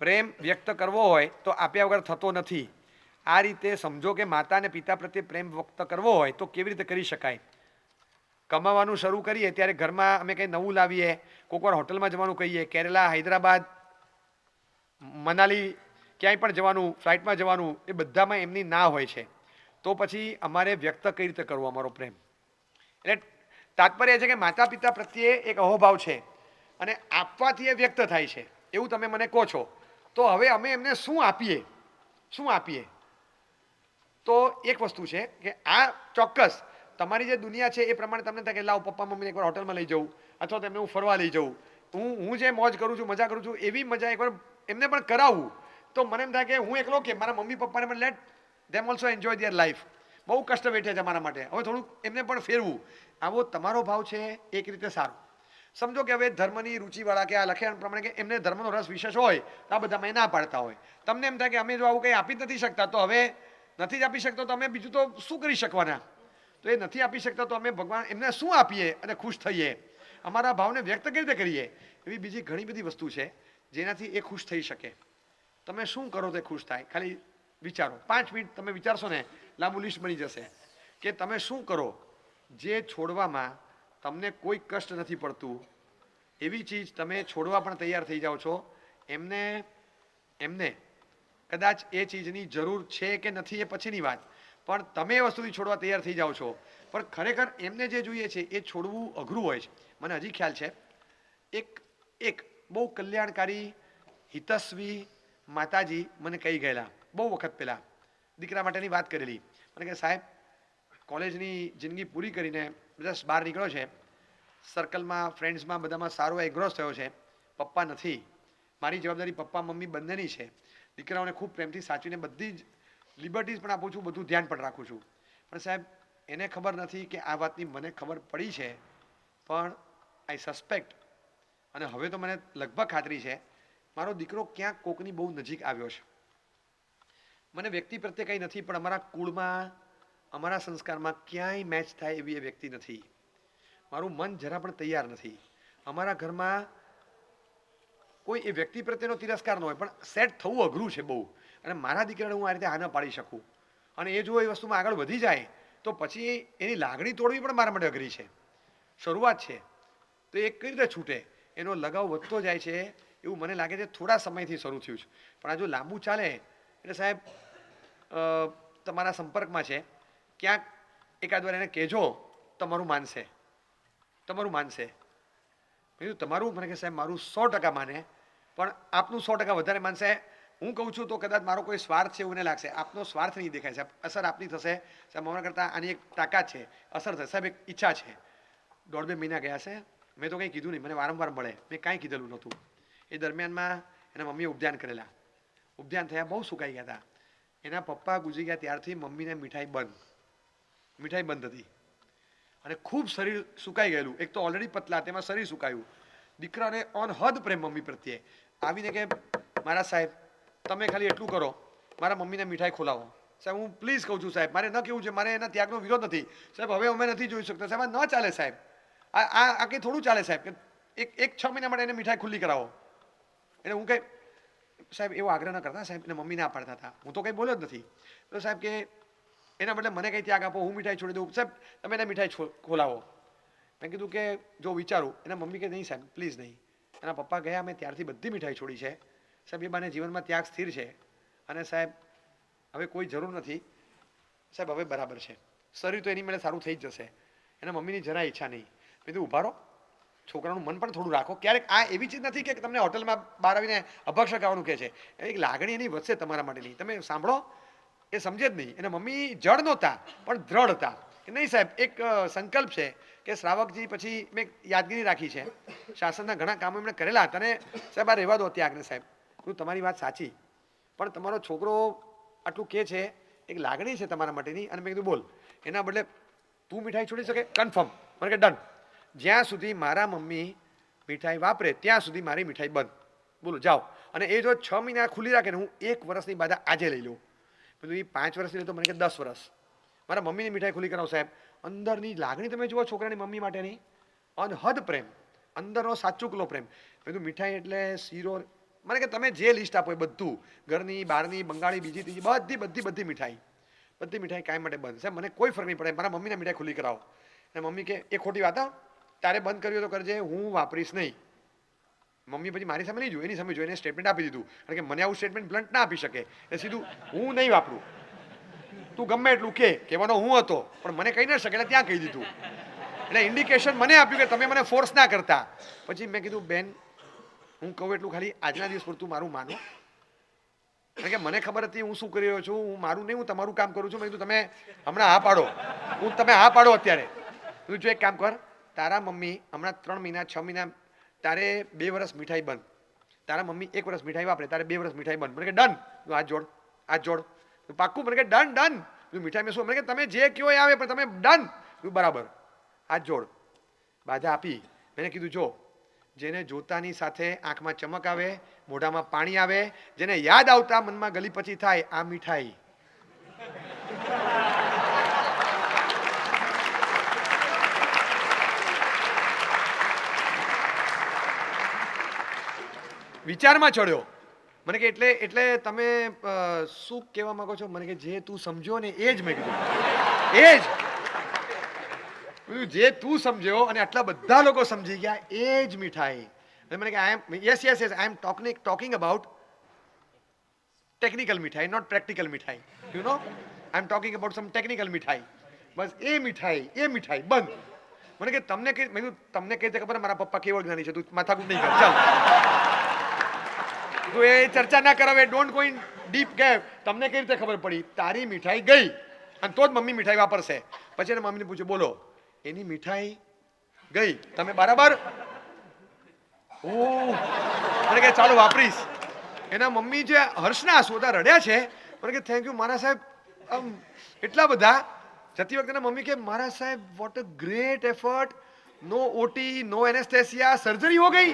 પ્રેમ વ્યક્ત કરવો હોય તો આપ્યા વગર થતો નથી. આ રીતે સમજો કે માતા અને પિતા પ્રત્યે પ્રેમ વ્યક્ત કરવો હોય તો કેવી રીતે કરી શકાય. કમાવાનું શરૂ કરીએ ત્યારે ઘરમાં અમે કંઈ નવું લાવીએ, કોઈક વાર હોટલમાં જવાનું કહીએ, કેરલા, હૈદરાબાદ, મનાલી, ક્યાંય પણ જવાનું, ફ્લાઇટમાં જવાનું, એ બધામાં એમની ના હોય છે. તો પછી અમારે વ્યક્ત કઈ રીતે કરવો અમારો પ્રેમ? એટલે તાત્પર્ય છે કે માતા પિતા પ્રત્યે એક અહોભાવ છે અને આપવાથી એ વ્યક્ત થાય છે એવું તમે મને કહો છો. તો હવે અમે એમને શું આપીએ? શું આપીએ? તો એક વસ્તુ છે કે આ ચોક્કસ તમારી જે દુનિયા છે એ પ્રમાણે તમને થાય કે લાવ પપ્પા મમ્મીને એકવાર હોટલમાં લઈ જવું અથવા તો એમને હું ફરવા લઈ જવું, હું જે મોજ કરું છું, મજા કરું છું, એવી મજા એકવાર એમને પણ કરાવવું. તો મને એમ થાય કે હું એકલો કે મારા મમ્મી પપ્પાને પણ late them also enjoy there life. બહુ કષ્ટ વેઠે છે મારા માટે, હવે થોડુંક એમને પણ ફેરવું. આવો તમારો ભાવ છે એક રીતે સારું. સમજો કે હવે ધર્મની રુચિવાળા કે આ લખ્યા પ્રમાણે કે એમને ધર્મનો રસ વિશેષ હોય તો આ બધામાં ના પાડતા હોય. તમને એમ થાય કે અમે જો આવું કંઈ આપી જ નથી શકતા તો હવે નથી જ આપી શકતો તો અમે બીજું તો શું કરી શકવાના? તો એ નથી આપી શકતા તો અમે ભગવાન એમને શું આપીએ અને ખુશ થઈએ? અમારા ભાવને વ્યક્ત કેવી રીતે કરીએ? એવી બીજી ઘણી બધી વસ્તુ છે જેનાથી એ ખુશ થઈ શકે. તમે શું કરો તે ખુશ થાય? ખાલી વિચારો. 5 મિનિટ તમે વિચારશો ને, લાંબુ લિસ્ટ બની જશે કે તમે શું કરો જે છોડવામાં તમને કોઈ કષ્ટ નથી પડતું. એવી ચીજ તમે છોડવા પણ તૈયાર થઈ જાઓ છો. એમને કદાચ એ ચીજની જરૂર છે કે નથી એ પછીની વાત, પણ તમે એ વસ્તુથી છોડવા તૈયાર થઈ જાઓ છો. પણ ખરેખર એમને જે જોઈએ છે એ છોડવું અઘરું હોય છે. મને હજી ખ્યાલ છે એક બહુ કલ્યાણકારી હિતસ્વી માતાજી મને કહી ગયેલા બહુ વખત પહેલા, દીકરા માટેની વાત કરેલી. મને કે સાહેબ કોલેજની જિંદગી પૂરી કરીને જસ્ટ બહાર નીકળ્યો છે, સર્કલમાં ફ્રેન્ડ્સમાં બધામાં સારો એગ્રોસ થયો છે, પપ્પા નથી, મારી જવાબદારી પપ્પા મમ્મી બંનેની છે, દીકરાઓને ખૂબ પ્રેમથી સાચવીને બધી જ લિબર્ટીઝ પણ આપું છું, બધું ધ્યાન પણ રાખું છું. પણ સાહેબ એને ખબર નથી કે આ વાતની મને ખબર પડી છે, પણ આઈ સસ્પેક્ટ અને હવે તો મને લગભગ ખાતરી છે મારો દીકરો ક્યાંક કોકની બહુ નજીક આવ્યો છે. મને વ્યક્તિ પ્રત્યે કંઈ નથી, પણ અમારા કુળમાં અમારા સંસ્કારમાં ક્યાંય મેચ થાય એવી એ વ્યક્તિ નથી. મારું મન જરા પણ તૈયાર નથી. અમારા ઘરમાં કોઈ એ વ્યક્તિ પ્રત્યેનો તિરસ્કાર ન હોય, પણ સેટ થવું અઘરું છે બહુ. અને મારા દીકરાને હું આ રીતે હા ન પાડી શકું અને એ જો એ વસ્તુમાં આગળ વધી જાય તો પછી એની લાગણી તોડવી પણ મારા માટે અઘરી છે. શરૂઆત છે તો એ કઈ રીતે છૂટે? એનો લગાવ વધતો જાય છે એવું મને લાગે છે. થોડા સમયથી શરૂ થયું છે, પણ આ જો લાંબુ ચાલે એટલે સાહેબ તમારા સંપર્કમાં છે, ક્યાંક એકાદ વાર એને કહેજો, તમારું માનશે. તમારું મને કે સાહેબ મારું 100% માને, પણ આપનું 100% વધારે માનશે. હું કહું છું તો કદાચ મારો કોઈ સ્વાર્થ છે એવું એને લાગશે. આપનો સ્વાર્થ નહીં દેખાય સાહેબ, અસર આપની થશે સાહેબ. અમારા કરતાં આની એક તાકાત છે, અસર થશે સાહેબ. એક ઈચ્છા છે. 1.5-2 મહિના ગયા છે, મેં તો કંઈ કીધું નહીં. મને વારંવાર મળે, મેં કાંઈ કીધેલું નહોતું. એ દરમિયાનમાં એના મમ્મીએ ઉપધ્યાન કરેલા. ઉપધ્યાન થયા બહુ સુકાઈ ગયા હતા. એના પપ્પા ગુજરી ગયા ત્યારથી મમ્મીને મીઠાઈ બંધ હતી અને ખૂબ શરીર સુકાઈ ગયેલું. એક તો ઓલરેડી પતલા, તેમાં શરીર સુકાયું. દીકરાને અનહદ પ્રેમ મમ્મી પ્રત્યે. આવીને કે મારા સાહેબ તમે ખાલી એટલું કરો, મારા મમ્મીને મીઠાઈ ખોલાવો. સાહેબ હું પ્લીઝ કહું છું સાહેબ, મારે ન કેવું છે, મારે એના ત્યાગનો વિરોધ નથી સાહેબ. હવે અમે નથી જોઈ શકતા સાહેબ, આ ન ચાલે સાહેબ. આ કંઈ થોડું ચાલે સાહેબ કે એક 6 મહિના માટે એને મીઠાઈ ખુલ્લી કરાવો. એટલે હું કંઈ સાહેબ એવો આગ્રહ ન કરતા સાહેબ, એને મમ્મી ના પાડતા હતા. હું તો કંઈ બોલ્યો જ નથી. તો સાહેબ કે એના બદલે મને કંઈ ત્યાગ આપો, હું મીઠાઈ છોડી દઉં. સાહેબ તમે એને મીઠાઈ ખોલાવો. મેં કીધું કે જો વિચારું. એના મમ્મી કે નહીં સાહેબ પ્લીઝ નહીં. એના પપ્પા ગયા, મેં ત્યારથી બધી મીઠાઈ છોડી છે સાહેબ. એ બાને જીવનમાં ત્યાગ સ્થિર છે અને સાહેબ હવે કોઈ જરૂર નથી સાહેબ. હવે બરાબર છે, શરીર તો એની મેળે સારું થઈ જ જશે. એના મમ્મીની જરા ઈચ્છા નહીં. મેં કીધું ઊભા રહો, છોકરાનું મન પણ થોડું રાખો. ક્યારેક આ એવી ચીજ નથી કે તમને હોટલમાં બહાર આવીને અભક્ષ ખાવાનું કહે છે. એક લાગણી એની વધશે તમારા માટેની. તમે સાંભળો, એ સમજે જ નહીં. એના મમ્મી જડ નહોતા પણ દ્રઢ હતા કે નહીં સાહેબ. એક સંકલ્પ છે કે શ્રાવકજી પછી મેં યાદગીરી રાખી છે, શાસનના ઘણા કામો એમણે કરેલા હતા. અને સાહેબ આ રહેવા દો ત્યાગને સાહેબ. તમારી વાત સાચી, પણ તમારો છોકરો આટલું કહે છે, એક લાગણી છે તમારા માટેની. અને મેં કીધું બોલ. એના બદલે તું મીઠાઈ છોડી શકે? કન્ફર્મ. મને કે ડન. જ્યાં સુધી મારા મમ્મી મીઠાઈ વાપરે ત્યાં સુધી મારી મીઠાઈ બંધ. બોલો જાઓ. અને એ જો 6 મહિના ખુલ્લી રાખે ને, હું 1 વર્ષની બાધા આજે લઈ લઉં. બધું એ 5 વર્ષની લે તો મને કે 10 વર્ષ મારા મમ્મીની મીઠાઈ ખુલ્લી કરાવો સાહેબ. અંદરની લાગણી તમે જુઓ છોકરાની મમ્મી માટેની, અનહદ પ્રેમ, અંદરનો સાચુકલો પ્રેમ. બધું મીઠાઈ એટલે શીરો મને કે તમે જે લિસ્ટ આપો એ બધું, ઘરની બહારની બંગાળી બીજી ત્રીજી બધી મીઠાઈ કાંઈ માટે બંધ. સાહેબ મને કોઈ ફરક નહીં પડે, મારા મમ્મીને મીઠાઈ ખુલ્લી કરાવો. અને મમ્મી કે એ ખોટી વાત, તારે બંધ કર્યું તો કરજે, હું વાપરીશ નહીં. મમ્મી પછી મારી સામે નહીં જોયું, એની સામે જોઈને સ્ટેટમેન્ટ આપી દીધું. કારણ કે મને આવું સ્ટેટમેન્ટ બ્લન્ટ ના આપી શકે, એ સીધું હું નહીં વાપરું, તું ગમે એટલું કહેવાનો હું હતો, પણ મને કહી ના શકે એટલે ત્યાં કહી દીધું. એટલે ઇન્ડિકેશન મને આપ્યું કે તમે મને ફોર્સ ના કરતા. પછી મેં કીધું બેન હું કહું એટલું ખાલી આજના દિવસ પૂરતું મારું માનો. કારણ કે મને ખબર હતી હું શું કરી રહ્યો છું, હું મારું નહીં, હું તમારું કામ કરું છું. મેં કીધું તમે હમણાં હા પાડો, તમે હા પાડો અત્યારે. તું જો એક કામ કર, તારા મમ્મી હમણાં 3 મહિના 6 મહિના તારે 2 વર્ષ મીઠાઈ બંધ, તારા મમ્મી 1 વર્ષ મીઠાઈ વાપરે, તારે 2 વર્ષ મીઠાઈ બંધ. મને કે ડન. તું હાથ જોડ પાક્કું. મને કે ડન. મીઠાઈ મેં શું? મને કે તમે જે કયો એ આવે, પણ તમે ડન. બરાબર, હાથ જોડ. બાધા આપી. મેં કીધું જો, જેને જોતાની સાથે આંખમાં ચમક આવે, મોઢામાં પાણી આવે, જેને યાદ આવતા મનમાં ગલી પછી થાય આ મીઠાઈ. વિચારમાં ચડ્યો. મને કે એટલે તમે શું કહેવા માંગો છો? મને કે જે તું સમજ્યો ને એ જ. મેં કીધું એ જ, જે તું સમજ્યો અને આટલા બધા લોકો સમજી ગયા એ જ મીઠાઈ. મને કે yes I am talking about technical મીઠાઈ, નોટ પ્રેક્ટિકલ મીઠાઈ. You know, I am talking about some technical મીઠાઈ. બસ એ મીઠાઈ બંધ. મને કે તમને કઈ રીતે ખબર? મારા પપ્પા કેવો જ્ઞાની છે, તું માથાકૂટ નહીં કર, ચાલ. તો એ ચર્ચા ના કરાવે, ડોન્ટ ગો ઇન ડીપ. કે તમને કઈ રીતે ખબર પડી? તારી મીઠાઈ ગઈ અને તો જ મમ્મી મીઠાઈ વાપરશે. પછી એને મમ્મીને પૂછ્યું બોલો, એની મીઠાઈ ગઈ, તમે બરાબર? મને કે ચાલો વાપરીશ. એના મમ્મી જે હર્ષના આંસુ રડ્યા છે. મને કે થેન્ક યુ મારા સાહેબ. એટલા બધા. જતી વખતે મમ્મી કે મારા સાહેબ what a great effort, no OT, no anaesthesia, surgery હો ગઈ.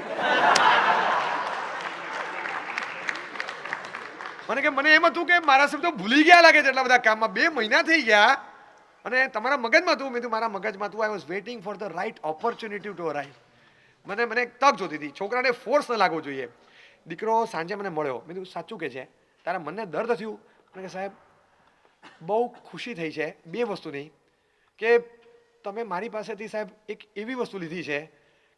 મને કે મને એમ હતું કે મારા સાહેબ તો ભૂલી ગયા લાગે છે એટલા બધા કામમાં. 2 મહિના થઈ ગયા અને તમારા મગજમાં હતું. મેં મારા મગજમાં હતું. I was waiting for the right opportunity to arrive. મને એક તક જોતી હતી. છોકરાને ફોર્સ ન લાગવો જોઈએ. દીકરો સાંજે મને મળ્યો. મેં કીધું સાચું કે છે, તારા મનને દર્દ થયું? મને કે સાહેબ બહુ ખુશી થઈ છે 2 વસ્તુની, કે તમે મારી પાસેથી સાહેબ એક એવી વસ્તુ લીધી છે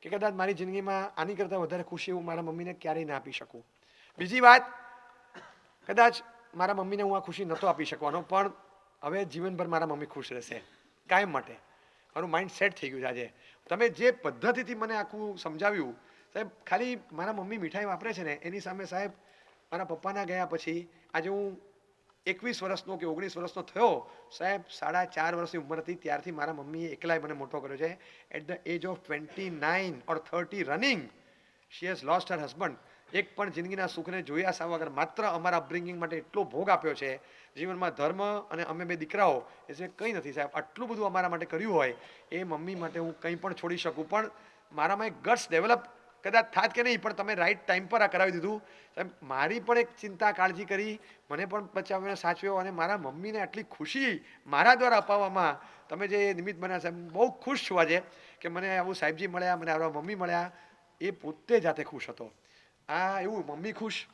કે કદાચ મારી જિંદગીમાં આની કરતાં વધારે ખુશી હું મારા મમ્મીને ક્યારેય ના આપી શકું. બીજી વાત, કદાચ મારા મમ્મીને હું આ ખુશી નહોતો આપી શકવાનો, પણ હવે જીવનભર મારા મમ્મી ખુશ રહેશે કાયમ માટે. મારું માઇન્ડ સેટ થઈ ગયું છે આજે. તમે જે પદ્ધતિથી મને આખું સમજાવ્યું સાહેબ, ખાલી મારા મમ્મી મીઠાઈ વાપરે છે ને એની સામે સાહેબ મારા પપ્પાના ગયા પછી આજે હું 21 વર્ષનો કે 19 વર્ષનો થયો સાહેબ. 4.5 વર્ષની ઉંમર હતી ત્યારથી મારા મમ્મીએ એકલાય મને મોટો કર્યો છે. At the age of 29 or 30 running she has lost her husband. એક પણ જિંદગીના સુખને જોયા સા વગર માત્ર અમારા અપબ્રિંગિંગ માટે એટલો ભોગ આપ્યો છે. જીવનમાં ધર્મ અને અમે 2 દીકરાઓ એ જે કંઈ નથી સાહેબ. આટલું બધું અમારા માટે કર્યું હોય એ મમ્મી માટે હું કંઈ પણ છોડી શકું. પણ મારામાં એક ગટ્સ ડેવલપ કદાચ થાત કે નહીં, પણ તમે રાઈટ ટાઈમ પર આ કરાવી દીધું સાહેબ. મારી પણ એક ચિંતા કાળજી કરી, મને પણ બચાવ્યો સાચવ્યો, અને મારા મમ્મીને આટલી ખુશી મારા દ્વારા અપાવવામાં તમે જે નિમિત્ત બન્યા સાહેબ, બહુ ખુશ છું આજે કે મને આવું સાહેબજી મળ્યા, મને આવા મમ્મી મળ્યા. એ પોતે જાતે ખુશ હતો. આ એવું મમ્મી ખુશ,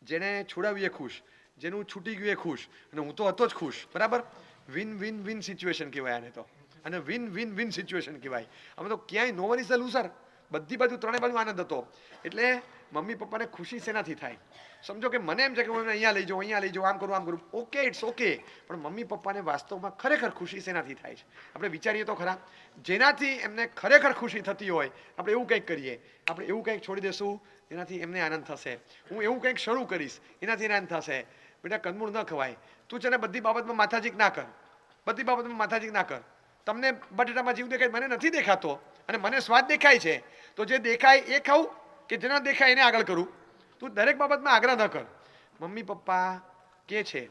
જેને છોડાવી એ ખુશ, જેનું છૂટી ગયું એ ખુશ, અને હું તો હતો જ ખુશ. બરાબર, વિન વિન વિન સિચ્યુએશન કહેવાય આને તો. અને વિન વિન વિન સિચ્યુએશન કહેવાય. અમે તો ક્યાંય નો વન ઇઝ ધ લૂઝર. બધી બાજુ 3 બાજુ આનંદ હતો. એટલે મમ્મી પપ્પાને ખુશી શેનાથી થાય? સમજો કે મને એમ છે કે હું અહીંયા લઈ જાઉં, આમ કરું. Okay, it's okay. પણ મમ્મી પપ્પાને વાસ્તવમાં ખરેખર ખુશી શેનાથી થાય છે? આપણે વિચારીએ તો ખરા. જેનાથી એમને ખરેખર ખુશી થતી હોય આપણે એવું કંઈક કરીએ, આપણે એવું કંઈક છોડી દેશું એનાથી એમને આનંદ થશે. હું એવું કંઈક શરૂ કરીશ એનાથી આનંદ થશે. બેટા કંદમૂળ ન ખવાય. તું છે ને બધી બાબતમાં માથાજીક ના કર. તમને બટેટામાં જીવ દેખાય, મને નથી દેખાતો, અને મને સ્વાદ દેખાય છે, તો જે દેખાય એ ખાવું કે જેના દેખાય એને આગળ કરું. તું દરેક બાબતમાં આગ્રહ ન કર. મમ્મી પપ્પા કે છે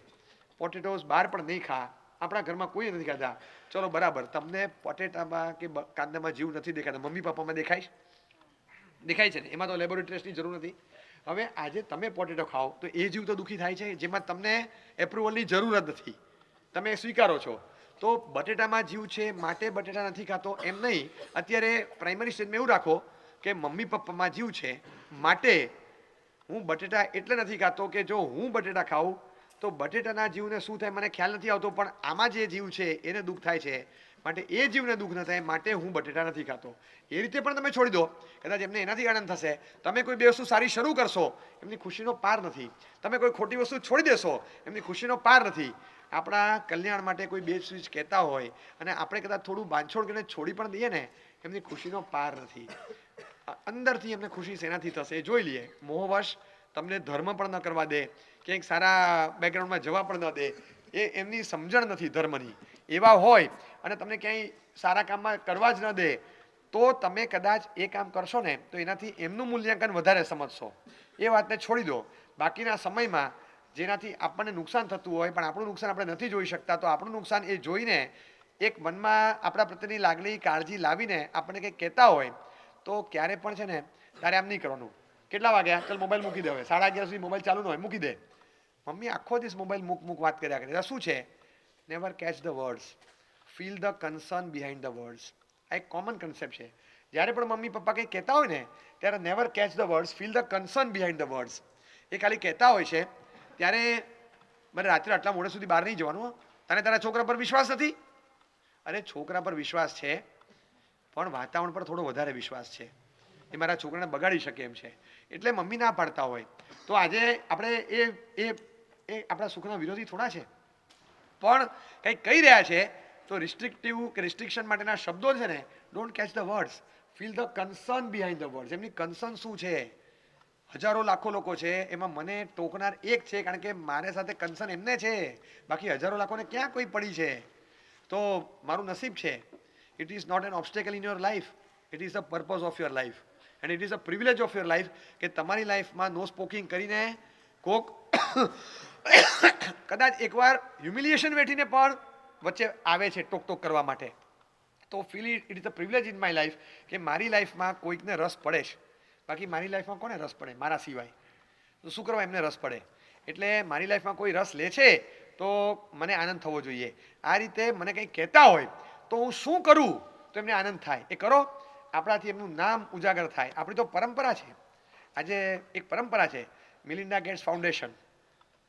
પોટેટોસ બહાર પણ નહીં ખા, આપણા ઘરમાં કોઈ નથી ખાતા. ચલો બરાબર, તમને પોટેટામાં કે કાંદામાં જીવ નથી દેખાતા, મમ્મી પપ્પામાં દેખાય છે ને, એમાં તો લેબોરેટરી ટેસ્ટની જરૂર નથી. હવે આજે તમે પોટેટો ખાઓ તો એ જીવ તો દુઃખી થાય છે જેમાં તમને એપ્રુવલની જરૂર જ નથી, તમે સ્વીકારો છો. તો બટેટામાં જીવ છે માટે બટેટા નથી ખાતો એમ નહીં. અત્યારે પ્રાઇમરી સ્ટેજમાં એવું રાખો કે મમ્મી પપ્પામાં જીવ છે માટે હું બટેટા એટલે નથી ખાતો કે જો હું બટેટા ખાઉં તો બટેટાના જીવને શું થાય મને ખ્યાલ નથી આવતો, પણ આમાં જે જીવ છે એને દુઃખ થાય છે, માટે એ જીવને દુઃખ ન થાય માટે હું બટેટા નથી ખાતો. એ રીતે પણ તમે છોડી દો, કદાચ એમને એનાથી આનંદ થશે. તમે કોઈ બે વસ્તુ સારી શરૂ કરશો, એમની ખુશીનો પાર નથી. તમે કોઈ ખોટી વસ્તુ છોડી દેશો, એમની ખુશીનો પાર નથી. આપણા કલ્યાણ માટે કોઈ બે સ્વિચ કહેતા હોય અને આપણે કદાચ થોડું બાંધછોડ કરીને છોડી પણ દઈએ ને, એમની ખુશીનો પાર નથી. અંદરથી એમને ખુશી શેનાથી થશે જોઈ લઈએ. મોહવશ તમને ધર્મ પણ ન કરવા દે, ક્યાંક સારા બેકગ્રાઉન્ડમાં જવા પણ ન દે, એ એમની સમજણ નથી ધર્મની. એવા હોય અને તમને ક્યાંય સારા કામમાં કરવા જ ન દે, તો તમે કદાચ એ કામ કરશો ને તો એનાથી એમનું મૂલ્યાંકન વધારે સમજશો. એ વાતને છોડી દો. બાકીના સમયમાં જેનાથી આપણને નુકસાન થતું હોય પણ આપણું નુકસાન આપણે નથી જોઈ શકતા, તો આપણું નુકસાન એ જોઈને એક મનમાં આપણા પ્રત્યેની લાગણી કાળજી લાવીને આપણને કંઈક કહેતા હોય તો ક્યારે પણ છે ને તારે આમ નહીં કરવાનું. કેટલા વાગ્યા? ચાલ મોબાઈલ મૂકી દે, હવે 11:30 સુધી મોબાઈલ ચાલુ ન હોય, મૂકી દે. મમ્મી આખો દિવસ મોબાઈલ મૂક વાત કર્યા કરે. શું છે? Never catch the words, feel the concern behind the words. આ એક કોમન કન્સેપ્ટ છે. જ્યારે પણ મમ્મી પપ્પા કંઈ કહેતા હોય ને ત્યારે never catch the words, feel the concern behind the words. એ ખાલી કહેતા હોય છે ત્યારે મને રાત્રે આટલા મોડે સુધી બહાર નહીં જવાનું. તને તારા છોકરા પર વિશ્વાસ નથી? અરે છોકરા પર વિશ્વાસ છે, પણ વાતાવરણ પર થોડો વધારે વિશ્વાસ છે. એ મારા છોકરાને બગાડી શકે એમ છે, એટલે મમ્મી ના પાડતા હોય. તો આજે આપણે એ આપણા સુખના વિરોધી થોડા છે, પણ કંઈક કહી રહ્યા છે તો રિસ્ટ્રિક્ટિવ કે રિસ્ટ્રિક્શન માટેના શબ્દો છે ને, don't catch the words, feel the concern behind the words. એમની કન્સર્ન શું છે? હજારો લાખો લોકો છે, એમાં મને ટોકનાર એક છે, કારણ કે મારે સાથે કન્સર્ન એમને છે, બાકી હજારો લાખોને ક્યાં કોઈ પડી છે. તો મારું નસીબ છે. It is not an obstacle in your life, it is the purpose of your life and it is a privilege of your life કે તમારી લાઈફમાં નો સ્પોકિંગ કરીને કોક કદાચ એકવાર હ્યુમિલિએશન વેઠીને પણ વચ્ચે આવે છે ટોક કરવા માટે, તો feel it is the privilege in my life કે મારી લાઈફમાં કોઈકને રસ પડે છે. બાકી મારી લાઈફમાં કોને રસ પડે મારા સિવાય? તો શું કરવા એમને રસ પડે? એટલે મારી લાઈફમાં કોઈ રસ લે છે તો મને આનંદ થવો જોઈએ. આ રીતે મને કંઈક કહેતા હોય તો હું શું કરું તો એમને આનંદ થાય, એ કરો. આપણાથી એમનું નામ ઉજાગર થાય. આપણી તો પરંપરા છે. આજે એક પરંપરા છે મિલિન્ડા ગેટ્સ ફાઉન્ડેશન,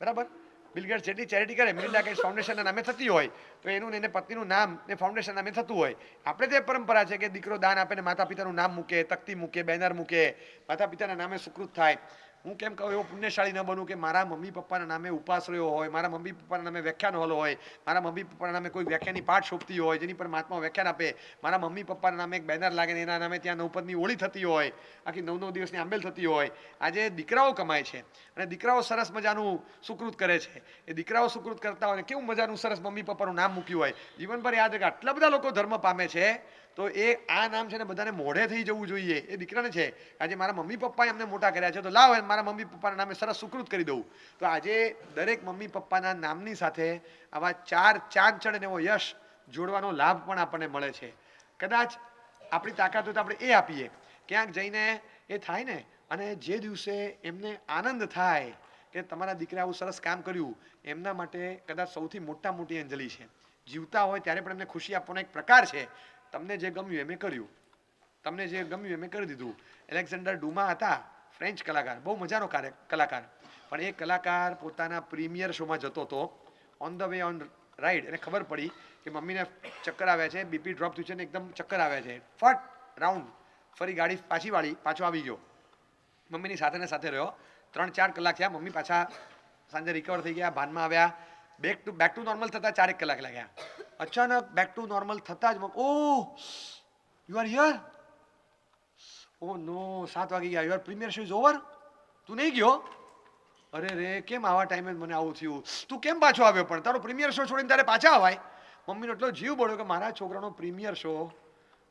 બરાબર? બિલ ગેટ્સ જેટલી ચેરિટી કરે મિલિન્ડા ગેટ્સ ફાઉન્ડેશનના નામે થતી હોય, તો એનું એને પત્નીનું નામ એ ફાઉન્ડેશન નામે થતું હોય. આપણે તો એ પરંપરા છે કે દીકરો દાન આપે ને માતા પિતાનું નામ મૂકે, તકતી મૂકે, બેનર મૂકે, માતા પિતાના નામે સુકૃત થાય. હું કેમ કહું એવો પુણ્યશાળી ન બનું કે મારા મમ્મી પપ્પાના નામે ઉપાશ્રયો હોય, મારા મમ્મી પપ્પાના નામે વ્યાખ્યાન હોલ હોય, મારા મમ્મી પપ્પાના નામે કોઈ વ્યાખ્યાની પાઠ શોભતી હોય જેની પર મહાત્મા વ્યાખ્યાન આપે, મારા મમ્મી પપ્પાના નામે એક બેનર લાગે ને એના નામે ત્યાં નવપદની ઓળી થતી હોય, આખી 9 દિવસની આંબેલ થતી હોય. આજે દીકરાઓ કમાય છે અને દીકરાઓ સરસ મજાનું સુકૃત કરે છે. એ દીકરાઓ સુકૃત કરતા હોય ને કેવું મજાનું સરસ મમ્મી પપ્પાનું નામ મૂક્યું હોય. જીવનભર યાદ રહે કે આટલા બધા લોકો ધર્મ પામે છે, તો એ આ નામ છે ને બધાને મોઢે થઈ જવું જોઈએ. એ દીકરાને છે આજે મારા મમ્મી પપ્પાએ અમને મોટા કર્યા છે, તો લાવ મારા મમ્મી પપ્પાના નામે સરસ સુકૃત કરી દઉં. તો આજે દરેક મમ્મી પપ્પાના નામની સાથે આવા 4 ચાંદ ચડે એવો યશ જોડવાનો લાભ પણ આપણને મળે છે. કદાચ આપણી તાકાત હોય તો આપણે એ આપીએ. ક્યાંક જઈને એ થાય ને, અને જે દિવસે એમને આનંદ થાય કે તમારા દીકરાએ આવું સરસ કામ કર્યું, એમના માટે કદાચ સૌથી મોટી અંજલિ છે. જીવતા હોય ત્યારે પણ એમને ખુશી આપવાનો એક પ્રકાર છે. તમને જે ગમ્યું એમ કર્યું, તમને જે ગમ્યું એમ કરી દીધું. એલેક્ઝાન્ડર ડુમા હતા, ફ્રેન્ચ કલાકાર, બહુ મજાનો કલાકાર, પણ એ કલાકાર પોતાના પ્રીમિયર શોમાં જતો હતો. On the way on ride એને ખબર પડી કે મમ્મીને ચક્કર આવ્યા છે, બીપી ડ્રોપ થયું છે ને એકદમ ચક્કર આવ્યા છે. ફટ રાઉન્ડ ફરી ગાડી પાછો આવી ગયો. મમ્મીની સાથે ને સાથે રહ્યો. 3-4 કલાક થયા. મમ્મી પાછા સાંજે રિકવર થઈ ગયા, ભાનમાં આવ્યા. બેક ટુ નોર્મલ થતા 4 કલાક લાગ્યા. અચાનક બેક ટુ નોર્મલ થતા જ ઓહ યુ આર હિયર, ઓ નો 7 વાગી ગયા, your premier show is over, તું નહીં ગયો? અરે રે કેમ આવા ટાઈમે મને આવું થયું, તું કેમ પાછો આવ્યો? પણ તારો પ્રીમિયર શો છોડીને તારે પાછા અવાય? મમ્મીનો એટલો જીવ બળ્યો કે મારા છોકરાનો પ્રીમિયર શો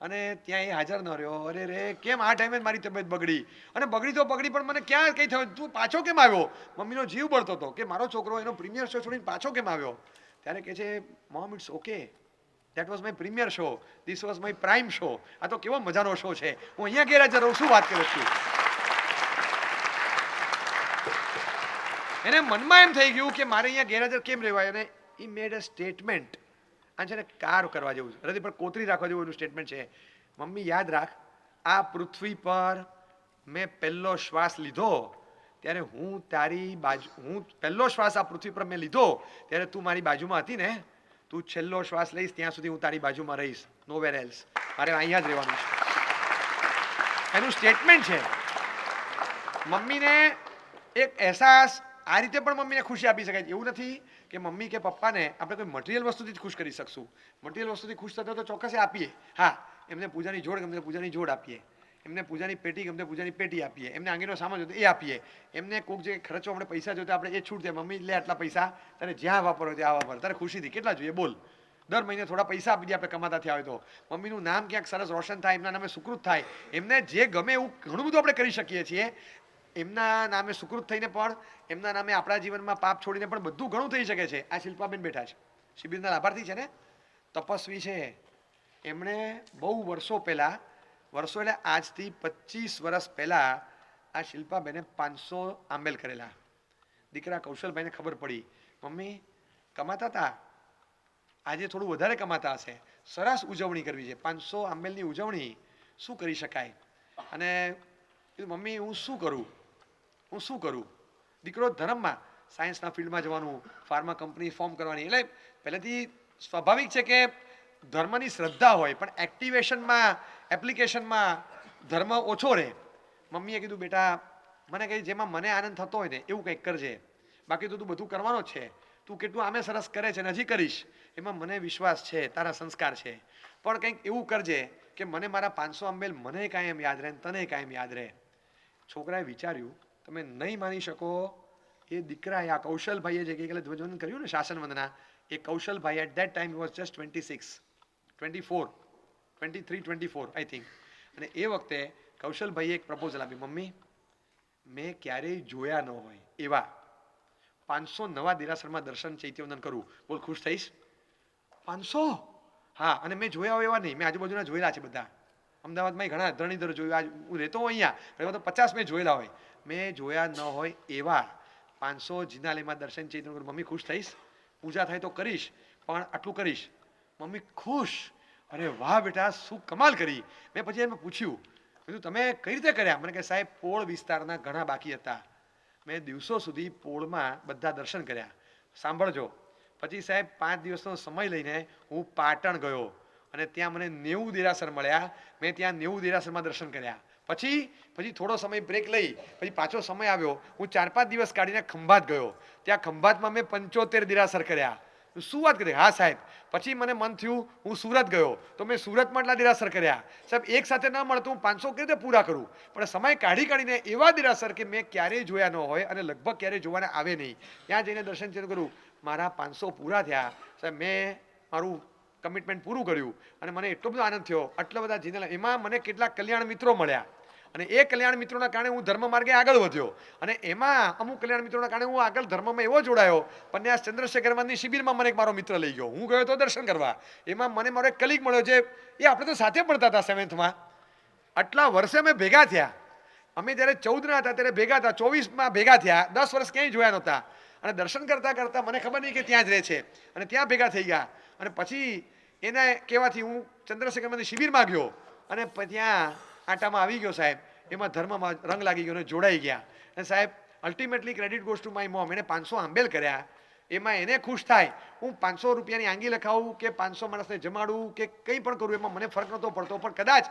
અને ત્યાં એ હાજર ન રહ્યો. અરે રે કેમ આ ટાઈમે મારી તબિયત બગડી, અને બગડી તો બગડી પણ મને ક્યાં કંઈ થયું, તું પાછો કેમ આવ્યો? મમ્મીનો જીવ બળતો હતો કે મારો છોકરો એનો પ્રીમિયર શો છોડીને પાછો કેમ આવ્યો. ત્યારે કહે છે mom it's okay, that was my premiere show, this was my prime show. આ તો કેવો મજાનો શો છે, હું અહીંયા ગેરહાજર રહું, શું વાત કરું છું. એને મનમાં એમ થઈ ગયું કે મારે અહીંયા ગેરહાજર કેમ રહેવાય, અને ઈ મેડ અ સ્ટેટમેન્ટ. આ છે ને કાર કરવા જેવું છે, હૃદય પર કોતરી રાખવા જેવું એનું સ્ટેટમેન્ટ છે. મમ્મી યાદ રાખ, આ પૃથ્વી પર મેં પહેલો શ્વાસ લીધો ત્યારે હું પહેલો શ્વાસ આ પૃથ્વી પર મેં લીધો ત્યારે તું મારી બાજુમાં હતી ને, તું છેલ્લો શ્વાસ લઈશ ત્યાં સુધી હું તારી બાજુમાં રહીશ, નો વેર એલ્સ, મારે અહીંયા જ રહેવાનું છે. એનું સ્ટેટમેન્ટ છે. મમ્મીને એક અહેસાસ, આ રીતે પણ મમ્મીને ખુશી આપી શકાય. એવું નથી કે મમ્મી કે પપ્પાને આપણે કોઈ મટીરિયલ વસ્તુથી જ ખુશ કરી શકશું. મટીરિયલ વસ્તુથી ખુશ થતો તો ચોક્કસ આપીએ. હા, એમને પૂજાની જોડ ગમે પૂજાની જોડ આપીએ, એમને પૂજાની પેટી ગમે પૂજાની પેટી આપીએ, એમને આંગીનો સામાન જોતો એ આપીએ, એમને કોઈક જે ખર્ચો આપણે પૈસા જોતા આપણે એ છૂટ દે, મમ્મી લે આટલા પૈસા તારે જ્યાં વાપરો ત્યાં વાપર, તારે ખુશીથી કેટલા જોઈએ બોલ, દર મહિને થોડા પૈસા આપી દે આપણે કમાતા થયા હોય તો, મમ્મીનું નામ ક્યાંક સરસ રોશન થાય, એમના નામે સુકૃત થાય, એમને જે ગમે એવું ઘણું બધું આપણે કરી શકીએ છીએ. એમના નામે સુકૃત થઈને પણ એમના નામે આપણા જીવનમાં પાપ છોડીને પણ બધું ઘણું થઈ શકે છે. આ શિલ્પાબેન બેઠા છે, શિબિરના લાભાર્થી છે ને, તપસ્વી છે. એમણે બહુ વર્ષો એટલે આજથી 25 વર્ષ પહેલા આ શિલ્પાબેને 500 આંબેલ કરેલા. દીકરા કૌશલભાઈને ખબર પડી, મમ્મી કમાતા હતા, આજે થોડું વધારે કમાતા હશે, સરસ ઉજવણી કરવી છે, 500 આંબેલની ઉજવણી શું કરી શકાય. અને મમ્મી હું શું કરું. દીકરો ધર્મમાં સાયન્સના ફિલ્ડમાં જવાનું, ફાર્મા કંપની ફોર્મ કરવાની, એટલે પહેલેથી સ્વાભાવિક છે કે ધર્મની શ્રદ્ધા હોય પણ એપ્લિકેશનમાં ધર્મ ઓછો રહે. મમ્મીએ કીધું બેટા મને કહી જેમાં મને આનંદ થતો હોય ને એવું કંઈક કરજે, બાકી તો તું બધું કરવાનો જ છે, તું કેટલું આમે સરસ કરે છે ને હજી કરીશ, એમાં મને વિશ્વાસ છે, તારા સંસ્કાર છે, પણ કંઈક એવું કરજે કે મને મારા 500 આંબેલ મને કાયમ યાદ રહે, તને કાયમ યાદ રહે. છોકરાએ વિચાર્યું, તમે નહીં માની શકો, એ દીકરાએ આ કૌશલભાઈએ જે ગઈકાલે ધ્વજવંદન કર્યું ને શાસન વંદના, એ કૌશલભાઈ at that time was just 23-24 I think. અને એ વખતે કૌશલભાઈએ એક પ્રપોઝલ આપી, મમ્મી મેં ક્યારેય જોયા ન હોય એવા 500 નવા દેરાસરમાં દર્શન ચૈત્યવંદન કરું, બોલ ખુશ થઈશ? 500? હા, અને મેં જોયા હોય એવા નહીં, મેં આજુબાજુના જોયેલા છે બધા, અમદાવાદમાં ઘણા ધરણીધર જોયું, હું રહેતો હોઉં અહીંયા, તો 50 મેં જોયેલા હોય, મેં જોયા ન હોય એવા 500 જિનાલયમાં દર્શન ચૈત્યવંદન કરું. મમ્મી ખુશ થઈશ? પૂજા થાય તો કરીશ, પણ આટલું કરીશ. મમ્મી ખુશ, અરે વાહ બેટા શું કમાલ કરી. મેં પછી એમને પૂછ્યું, કીધું તમે કઈ રીતે કર્યા? મને કહે સાહેબ પોળ વિસ્તારના ઘણા બાકી હતા, મેં દિવસો સુધી પોળમાં બધા દર્શન કર્યા. સાંભળજો, પછી સાહેબ 5 દિવસનો સમય લઈને હું પાટણ ગયો અને ત્યાં મને 90 દેરાસર મળ્યા, મેં ત્યાં 90 દેરાસરમાં દર્શન કર્યા. પછી થોડો સમય બ્રેક લઈ પછી પાછો સમય આવ્યો, હું 4-5 દિવસ કાઢીને ખંભાત ગયો, ત્યાં ખંભાતમાં મેં 75 દેરાસર કર્યા. શું વાત કરી? હા સાહેબ. પછી મને મન થયું હું સુરત ગયો તો મેં સુરતમાં એટલા દેરાસર કર્યા. સાહેબ એક સાથે ન મળતું હું 500 કેવી રીતે પૂરા કરું, પણ સમય કાઢીને એવા દેરાસર કે મેં ક્યારેય જોયા ન હોય અને લગભગ ક્યારેય જોવાના આવે નહીં, ત્યાં જઈને દર્શન કરું. મારા 500 પૂરા થયા સાહેબ, મેં મારું કમિટમેન્ટ પૂરું કર્યું અને મને એટલો બધો આનંદ થયો. આટલા બધા જીનેલા, એમાં મને કેટલાક કલ્યાણ મિત્રો મળ્યા અને એ કલ્યાણ મિત્રોના કારણે હું ધર્મ માર્ગે આગળ વધ્યો અને એમાં અમુક કલ્યાણ મિત્રોના કારણે હું આગળ ધર્મમાં એવો જોડાયો. પન્યાસ ચંદ્રશેખરમાંની શિબિરમાં મને એક મારો મિત્ર લઈ ગયો, હું ગયો તો દર્શન કરવા, એમાં મને મારો એક કલીગ મળ્યો છે, એ આપણે તો સાથે ભણતા હતા 7th. આટલા વર્ષે અમે ભેગા થયા, અમે જ્યારે 14ના હતા ત્યારે ભેગા હતા, 24માં ભેગા થયા, 10 વર્ષ ક્યાંય જોયા નહોતા અને દર્શન કરતા મને ખબર નહીં કે ત્યાં જ રહે છે અને ત્યાં ભેગા થઈ ગયા. અને પછી એને કહેવાથી હું ચંદ્રશેખરમાંની શિબિરમાં ગયો અને ત્યાં આટામાં આવી ગયો સાહેબ, એમાં ધર્મમાં રંગ લાગી ગયો અને જોડાઈ ગયા. અને સાહેબ ultimately credit goes to my mom, એને 500 આંબેલ કર્યા, એમાં એને ખુશ થાય, હું 500 રૂપિયાની આંગી લખાવું કે 500 માણસને જમાડું કે કંઈ પણ કરું એમાં મને ફરક નહોતો પડતો, પણ કદાચ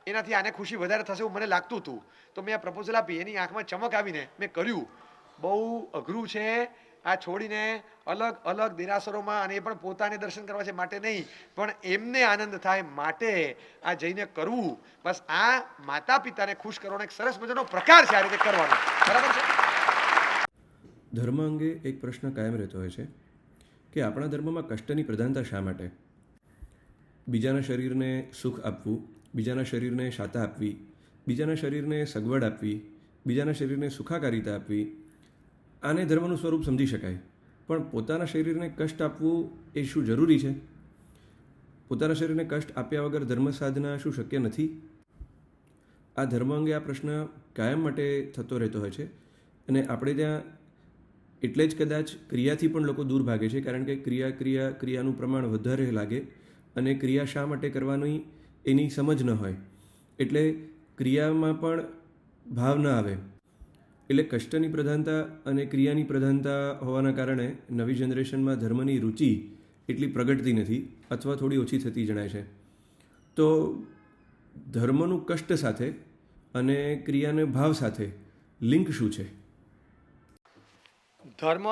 એનાથી આને ખુશી વધારે થશે એવું મને લાગતું હતું. તો મેં આ પ્રપોઝલ આપી, એની આંખમાં ચમક આવીને મેં કર્યું. બહુ અઘરું છે આ છોડીને અલગ અલગ દેરાસરોમાં, અને એ પણ પોતાને દર્શન કરવા છે માટે નહીં, પણ એમને આનંદ થાય માટે આ જઈને કરવું. બસ આ માતા પિતાને ખુશ કરવાનો એક સરસ મજાનો પ્રકાર છે, આ રીતે કરવાનો. બરાબર છે. ધર્મ અંગે એક પ્રશ્ન કાયમ રહેતો હોય છે કે આપણા ધર્મમાં કષ્ટની પ્રધાનતા શા માટે? બીજાના શરીરને સુખ આપવું, બીજાના શરીરને શાતા આપવી, બીજાના શરીરને સગવડ આપવી, બીજાના શરીરને સુખાકારિતા આપવી, આને ધર્મનું સ્વરૂપ સમજી શકાય. પણ પોતાના શરીરને કષ્ટ આપવું એ શું જરૂરી છે? પોતાના શરીરને કષ્ટ આપ્યા વગર ધર્મ સાધના શું શક્ય નથી? આ ધર્મ અંગે આ પ્રશ્ન કાયમ માટે થતો રહેતો હોય છે અને આપણે ત્યાં એટલે જ કદાચ ક્રિયાથી પણ લોકો દૂર ભાગે છે, કારણ કે ક્રિયાનું પ્રમાણ વધારે લાગે અને ક્રિયા શા માટે કરવાની એની સમજ ન હોય, એટલે ક્રિયામાં પણ ભાવ ન આવે. એટલે કષ્ટની પ્રધાનતા અને ક્રિયાની પ્રધાનતા હોવાના કારણે નવી જનરેશનમાં ધર્મની રુચિ એટલી પ્રગટતી નથી અથવા થોડી ઓછી થતી જણાય છે. તો ધર્મનું કષ્ટ સાથે અને ક્રિયાને ભાવ સાથે લિંક શું છે? ધર્મ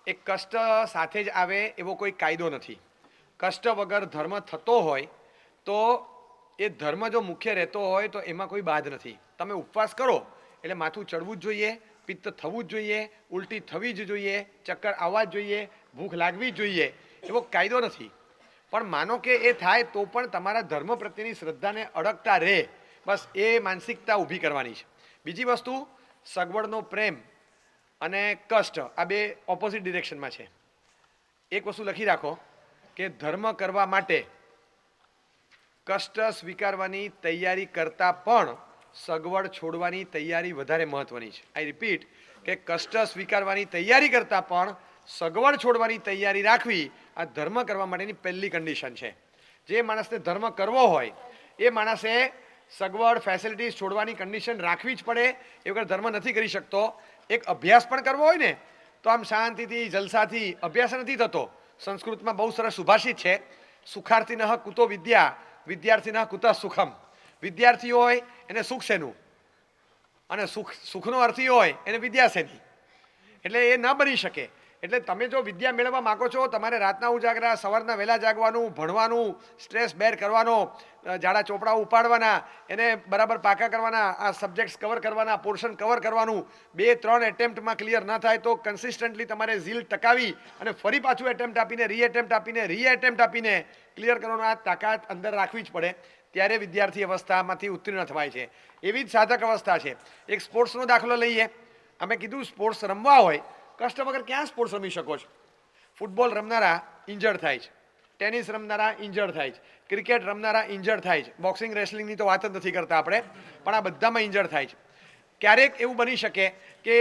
એક કષ્ટ સાથે જ આવે એવો કોઈ કાયદો નથી. કષ્ટ વગર ધર્મ થતો હોય તો એ ધર્મ જો મુખ્ય રહેતો હોય તો એમાં કોઈ બાદ નથી. તમે ઉપવાસ કરો એટલે માથું ચડવું જ જોઈએ, પિત્ત થવું જ જોઈએ, ઉલટી થવી જ જોઈએ, ચક્કર આવવા જ જોઈએ, ભૂખ લાગવી જ જોઈએ, એવો કાયદો નથી. પણ માનો કે એ થાય તો પણ તમારા ધર્મ પ્રત્યેની શ્રદ્ધાને અડગતા રહે, બસ એ માનસિકતા ઊભી કરવાની છે. બીજી વસ્તુ, સગવડનો પ્રેમ અને કષ્ટ આ બે ઓપોઝિટ ડિરેક્શનમાં છે. એક વસ્તુ લખી રાખો કે ધર્મ કરવા માટે કષ્ટ સ્વીકારવાની તૈયારી કરતાં પણ સગવડ છોડવાની તૈયારી વધારે મહત્વની છે. આઈ રિપીટ કે કષ્ટ સ્વીકારવાની તૈયારી કરતાં પણ સગવડ છોડવાની તૈયારી રાખવી આ ધર્મ કરવા માટેની પહેલી કન્ડિશન છે. જે માણસને ધર્મ કરવો હોય એ માણસે સગવડ ફેસિલિટીઝ છોડવાની કન્ડિશન રાખવી જ પડે. એ વગર ધર્મ નથી કરી શકતો. એક અભ્યાસ પણ કરવો હોય ને તો આમ શાંતિથી જલસાથી અભ્યાસ નથી થતો. સંસ્કૃતમાં બહુ સરસ સુભાષિત છે, સુખાર્થિનઃ કુતો વિદ્યા વિદ્યાર્થિનઃ કુતઃ સુખમ. વિદ્યાર્થી હોય એને સુખ શેનું, અને સુખનો અર્થી હોય એને વિદ્યા શેની. એટલે એ ન બની શકે. એટલે તમે જો વિદ્યા મેળવવા માગો છો, તમારે રાતના ઉજાગરા, સવારના વહેલા જાગવાનું, ભણવાનું, સ્ટ્રેસ બેર કરવાનો, જાડા ચોપડા ઉપાડવાના, એને બરાબર પાકા કરવાના, આ સબ્જેક્ટ્સ કવર કરવાના, પોર્શન કવર કરવાનું. 2-3 એટેમ્પ્ટમાં ક્લિયર ના થાય તો કન્સિસ્ટન્ટલી તમારે ઝીલ ટકાવી અને ફરી પાછું એટેમ્પ્ટ આપીને રીએટેમ્પ્ટ આપીને ક્લિયર કરવાનો આ તાકાત અંદર રાખવી જ પડે. ત્યારે વિદ્યાર્થી અવસ્થામાંથી ઉત્તીર્ણ થવાય છે. એવી જ સાધક અવસ્થા છે. એક સ્પોર્ટ્સનો દાખલો લઈએ. અમે કીધું સ્પોર્ટ્સ રમવા હોય, કષ્ટ વગર ક્યાં સ્પોર્ટ્સ રમી શકો છો? ફૂટબોલ રમનારા ઇન્જર્ડ થાય છે, ટેનિસ રમનારા ઇન્જર્ડ થાય છે, ક્રિકેટ રમનારા ઇન્જર્ડ થાય છે, બોક્સિંગ રેસલિંગની તો વાત જ નથી કરતા આપણે, પણ આ બધામાં ઇન્જર્ડ થાય છે. ક્યારેક એવું બની શકે કે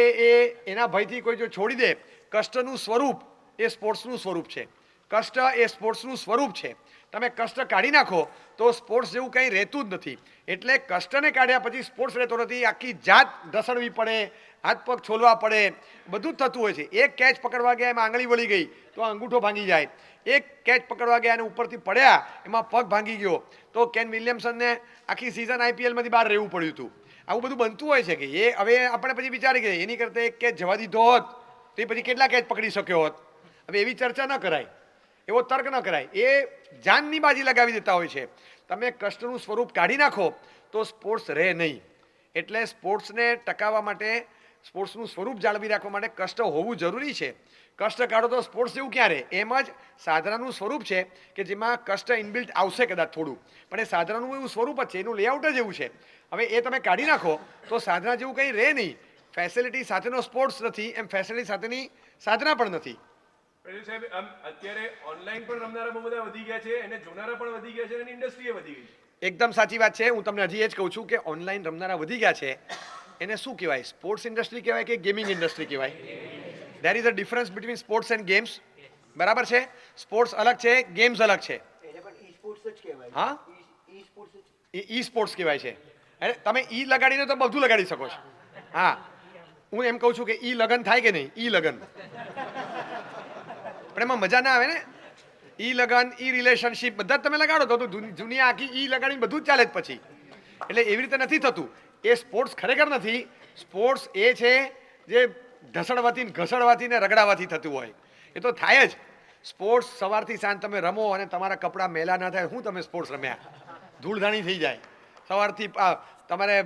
એના ભયથી કોઈ જો છોડી દે. કષ્ટનું સ્વરૂપ એ સ્પોર્ટ્સનું સ્વરૂપ છે. કષ્ટ એ સ્પોર્ટ્સનું સ્વરૂપ છે. તમે કષ્ટ કાઢી નાખો તો સ્પોર્ટ્સ જેવું કંઈ રહેતું જ નથી. એટલે કષ્ટને કાઢ્યા પછી સ્પોર્ટ્સ રહેતો નથી. આખી જાત ઢસડવી પડે, હાથ પગ છોલવા પડે, બધું જ થતું હોય છે. એક કેચ પકડવા ગયા એમાં આંગળી વળી ગઈ તો અંગૂઠો ભાંગી જાય. એક કેચ પકડવા ગયા અને ઉપરથી પડ્યા એમાં પગ ભાંગી ગયો તો કેન વિલિયમસનને આખી સિઝન આઈપીએલમાંથી બહાર રહેવું પડ્યું હતું. આવું બધું બનતું હોય છે કે એ હવે આપણે પછી વિચારી ગયા એની કરતાં એક કેચ જવા દીધો હોત તો એ પછી કેટલા કેચ પકડી શક્યો હોત. હવે એવી ચર્ચા ન કરાય, એવો તર્ક ન કરાય. એ જાનની બાજી લગાવી દેતા હોય છે. તમે કષ્ટનું સ્વરૂપ કાઢી નાખો તો સ્પોર્ટ્સ રહે નહીં. એટલે સ્પોર્ટ્સને ટકાવવા માટે, સ્પોર્ટ્સનું સ્વરૂપ જાળવી રાખવા માટે કષ્ટ હોવું જરૂરી છે. કષ્ટ કાઢો તો સ્પોર્ટ્સ જેવું ક્યાં રહે? એમ જ સાધનાનું સ્વરૂપ છે કે જેમાં કષ્ટ ઇનબિલ્ટ આવશે કદાચ થોડું, પણ એ સાધનાનું એવું સ્વરૂપ જ છે, એનું લેઆઉટ જ એવું છે. હવે એ તમે કાઢી નાખો તો સાધના જેવું કંઈ રહે નહીં. ફેસિલિટી સાથેનો સ્પોર્ટ્સ નથી એમ ફેસિલિટી સાથેની સાધના પણ નથી. સાહેબ, આમ અત્યારે ઓનલાઈન પણ રમનારા બહુ બધા વધી ગયા છે અને જોનારા પણ વધી ગયા છે અને ઇન્ડસ્ટ્રી વધી ગઈ છે. એકદમ સાચી વાત છે. હું તમને હજી એ જ કહું છું કે ઓનલાઈન રમનારા વધી ગયા છે. એને શું કહેવાય? સ્પોર્ટ્સ ઇન્ડસ્ટ્રી કહેવાય કે ગેમિંગ ઇન્ડસ્ટ્રી કહેવાય? There is a difference between sports and games. બરાબર છે? સ્પોર્ટ્સ અલગ છે, ગેમ્સ અલગ છે. હા, ઈ સ્પોર્ટ્સ કહેવાય છે. તમે ઈ લગાડીને તો બધું લગાડી શકો છો. હા, હું એમ કહું છું કે ઈ લગન થાય કે નહીં? ઈ લગન પણ એમાં મજા ના આવે ને. ઈ લગન, ઈ રિલેશનશિપ બધા જ તમે લગાડો તો દુનિયા આખી ઈ લગાડીને બધું જ ચાલે જ પછી. એટલે એવી રીતે નથી થતું. એ સ્પોર્ટ્સ ખરેખર નથી. સ્પોર્ટ્સ એ છે જે ઢસડવાથી, ઘસડવાથી ને રગડાવાથી થતું હોય. એ તો થાય જ. સ્પોર્ટ્સ સવારથી સાંજ તમે રમો અને તમારા કપડાં મેલા ના થાય. શું તમે સ્પોર્ટ્સ રમ્યા? ધૂળધાણી થઈ જાય. સવારથી તમારે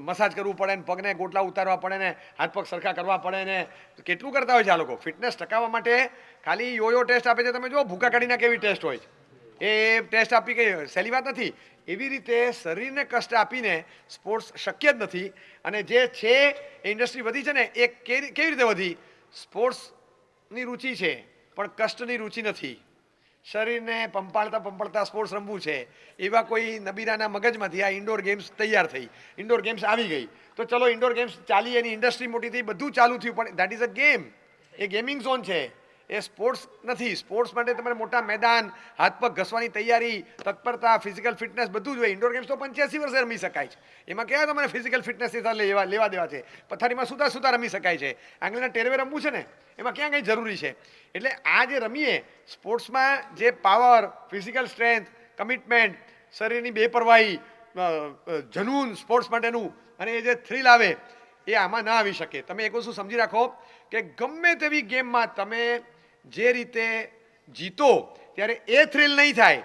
મસાજ કરવું પડે ને, પગને ગોટલા ઉતારવા પડે ને, હાથ પગ સરખા કરવા પડે ને, કેટલું કરતા હોય છે આ લોકો. ફિટનેસ ટકાવવા માટે ખાલી યોયો ટેસ્ટ આપે છે. તમે જો ભૂકા કાઢીને કેવી ટેસ્ટ હોય છે. એ ટેસ્ટ આપી કઈ સહેલી વાત નથી. એવી રીતે શરીરને કષ્ટ આપીને સ્પોર્ટ્સ શક્ય જ નથી. અને જે છે એ ઇન્ડસ્ટ્રી વધી છે ને, એ કેવી રીતે વધી? સ્પોર્ટ્સની રુચિ છે પણ કષ્ટની રુચિ નથી. શરીરને પંપાળતા સ્પોર્ટ્સ રમવું છે એવા કોઈ નબીરાના મગજમાંથી આ ઇન્ડોર ગેમ્સ તૈયાર થઈ. ઇન્ડોર ગેમ્સ આવી ગઈ તો ચલો ઇન્ડોર ગેમ્સ ચાલી, એની ઇન્ડસ્ટ્રી મોટી થઈ, બધું ચાલુ થયું, પણ that is a game. A gaming zone છે. એ એ સ્પોર્ટ્સ નથી. સ્પોર્ટ્સ માટે તમારે મોટા મેદાન, હાથ પગ ઘસવાની તૈયારી, તત્પરતા, ફિઝિકલ ફિટનેસ બધું જોઈએ. ઇન્ડોર ગેમ્સ તો 85 વર્ષે રમી શકાય છે. એમાં કયા તમારે ફિઝિકલ ફિટનેસની સાથે લેવા દેવા છે? પથારીમાં સુતા રમી શકાય છે. આંગળીના ટેરવે રમવું છે ને, એમાં ક્યાં કંઈ જરૂરી છે? એટલે આ જે રમીએ સ્પોર્ટ્સમાં, જે પાવર, ફિઝિકલ સ્ટ્રેન્થ, કમિટમેન્ટ, શરીરની બેપરવાહી, જનૂન સ્પોર્ટ્સ માટેનું, અને એ જે થ્રિલ આવે એ આમાં ના આવી શકે. તમે એક વસ્તુ સમજી રાખો કે ગમે તેવી ગેમમાં તમે જે રીતે જીતો ત્યારે એ થ્રિલ નહીં થાય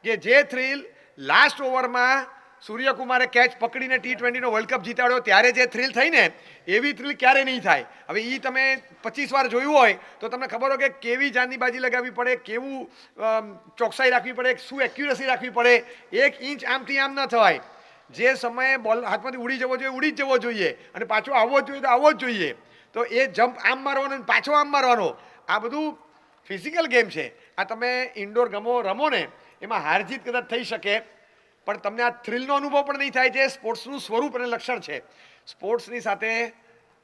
કે જે થ્રિલ લાસ્ટ ઓવરમાં સૂર્યકુમારે કેચ પકડીને T20નો વર્લ્ડ કપ જીતાડ્યો ત્યારે જે થ્રિલ થઈ ને, એવી થ્રિલ ક્યારે નહીં થાય. હવે એ તમે 25 વાર જોયું હોય તો તમને ખબર હોય કે કેવી જાનની બાજી લગાવવી પડે, કેવું ચોકસાઈ રાખવી પડે, શું એક્યુરસી રાખવી પડે. 1 ઇંચ આમથી આમ ન થવાય. જે સમયે બોલ હાથમાંથી ઉડી જવો જોઈએ ઉડી જ જવો જોઈએ, અને પાછો આવવો જ જોઈએ તો આવવો જ જોઈએ. તો એ જમ્પ આમ મારવાનો અને પાછો આમ મારવાનો, આ બધું ફિઝિકલ ગેમ છે. આ તમે ઇન્ડોર રમો ને, એમાં હાર જીત કદાચ થઈ શકે, પણ તમને આ થ્રિલનો અનુભવ પણ નહીં થાય. જે સ્પોર્ટ્સનું સ્વરૂપ અને લક્ષણ છે. સ્પોર્ટ્સની સાથે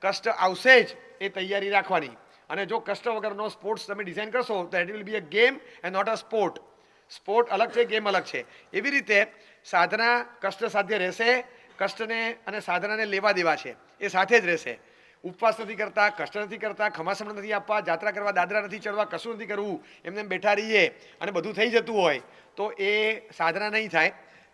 કષ્ટ આવશે જ, એ તૈયારી રાખવાની. અને જો કષ્ટ વગરનો સ્પોર્ટ્સ તમે ડિઝાઇન કરશો તો it will be a game and not a sport. Sport અલગ છે, ગેમ અલગ છે. એવી રીતે સાધના કષ્ટ સાધ્ય રહેશે. કષ્ટને અને સાધનાને લેવા દેવા છે, એ સાથે જ રહેશે. ઉપવાસ નથી કરતા, કષ્ટ નથી કરતા, ખમાસણ નથી આપવા, જાત્રા કરવા, દાદરા નથી ચડવા, કશું નથી કરવું, એમને બેઠા રહીએ અને બધું થઈ જતું હોય તો એ સાધના નહીં થાય.